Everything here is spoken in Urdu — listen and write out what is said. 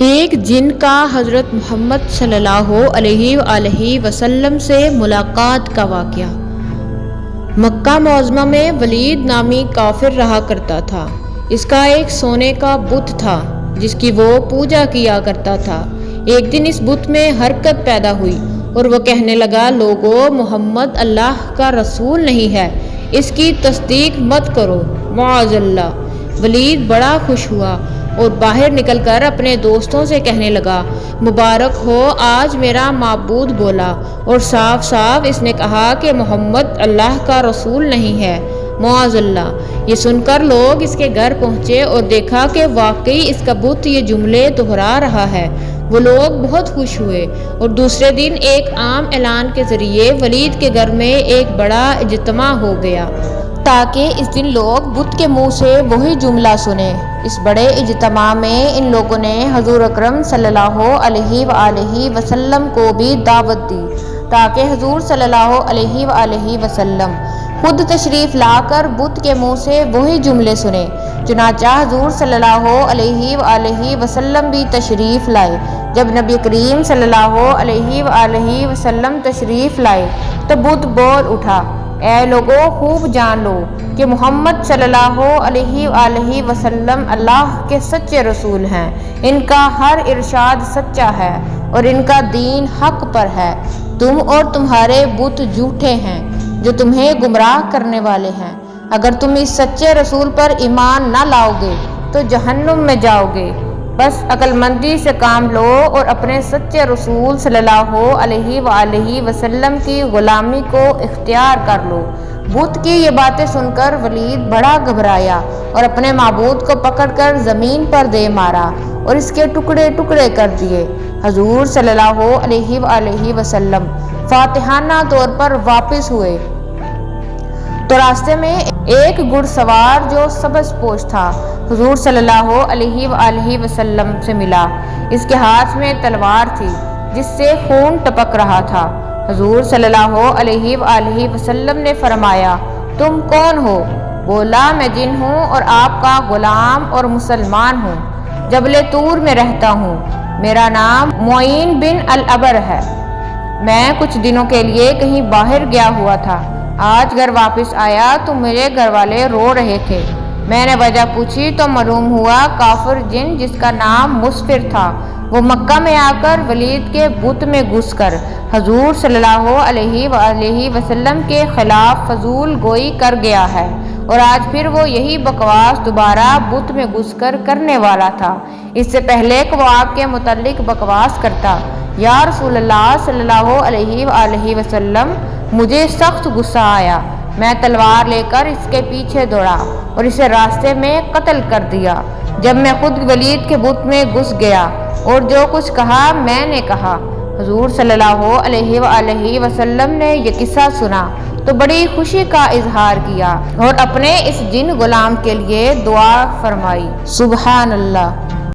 ایک جن کا حضرت محمد صلی اللہ علیہ وآلہ وسلم سے ملاقات کا واقعہ۔ مکہ معظمہ میں ولید نامی کافر رہا کرتا تھا۔ اس کا ایک سونے کا بت تھا جس کی وہ پوجا کیا کرتا تھا۔ ایک دن اس بت میں حرکت پیدا ہوئی اور وہ کہنے لگا، لوگو، محمد اللہ کا رسول نہیں ہے، اس کی تصدیق مت کرو، معاذ اللہ۔ ولید بڑا خوش ہوا اور باہر نکل کر اپنے دوستوں سے کہنے لگا، مبارک ہو، آج میرا معبود بولا اور صاف صاف اس نے کہا کہ محمد اللہ کا رسول نہیں ہے، معاذ اللہ۔ یہ سن کر لوگ اس کے گھر پہنچے اور دیکھا کہ واقعی اس کا بت یہ جملے دہرا رہا ہے۔ وہ لوگ بہت خوش ہوئے اور دوسرے دن ایک عام اعلان کے ذریعے ولید کے گھر میں ایک بڑا اجتماع ہو گیا تاکہ اس دن لوگ بت کے منہ سے وہی جملہ سنیں۔ اس بڑے اجتماع میں ان لوگوں نے حضور اکرم صلی اللہ علیہ وآلہ وسلم کو بھی دعوت دی تاکہ حضور صلی اللہ علیہ وآلہ وسلم خود تشریف لا کر بت کے منہ سے وہی جملے سنیں۔ چنانچہ حضور صلی اللہ علیہ وآلہ وسلم بھی تشریف لائے۔ جب نبی کریم صلی اللہ علیہ وآلہ وسلم تشریف لائے تو بت بول اٹھا، اے لوگو، خوب جان لو کہ محمد صلی اللہ علیہ وآلہ وسلم اللہ کے سچے رسول ہیں۔ ان کا ہر ارشاد سچا ہے اور ان کا دین حق پر ہے۔ تم اور تمہارے بت جھوٹے ہیں جو تمہیں گمراہ کرنے والے ہیں۔ اگر تم اس سچے رسول پر ایمان نہ لاؤ گے تو جہنم میں جاؤ گے۔ بس عقل مندی سے کام لو اور اپنے سچے رسول صلی اللہ علیہ وآلہ وسلم کی غلامی کو اختیار کر لو۔ بت کی یہ باتیں سن کر ولید بڑا گھبرایا اور اپنے معبود کو پکڑ کر زمین پر دے مارا اور اس کے ٹکڑے ٹکڑے کر دیے۔ حضور صلی اللہ علیہ وآلہ وسلم فاتحانہ طور پر واپس ہوئے تو راستے میں ایک گھڑ سوار جو سبز پوش تھا حضور صلی اللہ علیہ وآلہ وسلم سے ملا۔ اس کے ہاتھ میں تلوار تھی جس سے خون ٹپک رہا تھا۔ حضور صلی اللہ علیہ وآلہ وسلم نے فرمایا، تم کون ہو؟ بولا، میں جن ہوں اور آپ کا غلام اور مسلمان ہوں، جبل طور میں رہتا ہوں۔ میرا نام معین بن العبر ہے۔ میں کچھ دنوں کے لیے کہیں باہر گیا ہوا تھا۔ آج گھر واپس آیا تو میرے گھر والے رو رہے تھے۔ میں نے وجہ پوچھی تو معلوم ہوا کافر جن جس کا نام مسفر تھا وہ مکہ میں آ کر ولید کے بت میں گھس کر حضور صلی اللہ علیہ وآلہ وسلم کے خلاف فضول گوئی کر گیا ہے، اور آج پھر وہ یہی بکواس دوبارہ بت میں گھس کر کرنے والا تھا۔ اس سے پہلے کہ وہ آپ کے متعلق بکواس کرتا، یا رسول اللہ صلی اللہ علیہ وآلہ وسلم، مجھے سخت غصہ آیا۔ میں تلوار لے کر اس کے پیچھے دوڑا اور اسے راستے میں قتل کر دیا۔ جب میں خود ولید کے بت میں گھس گیا اور جو کچھ کہا میں نے کہا۔ حضور صلی اللہ علیہ وآلہ وسلم نے یہ قصہ سنا تو بڑی خوشی کا اظہار کیا اور اپنے اس جن غلام کے لیے دعا فرمائی۔ سبحان اللہ۔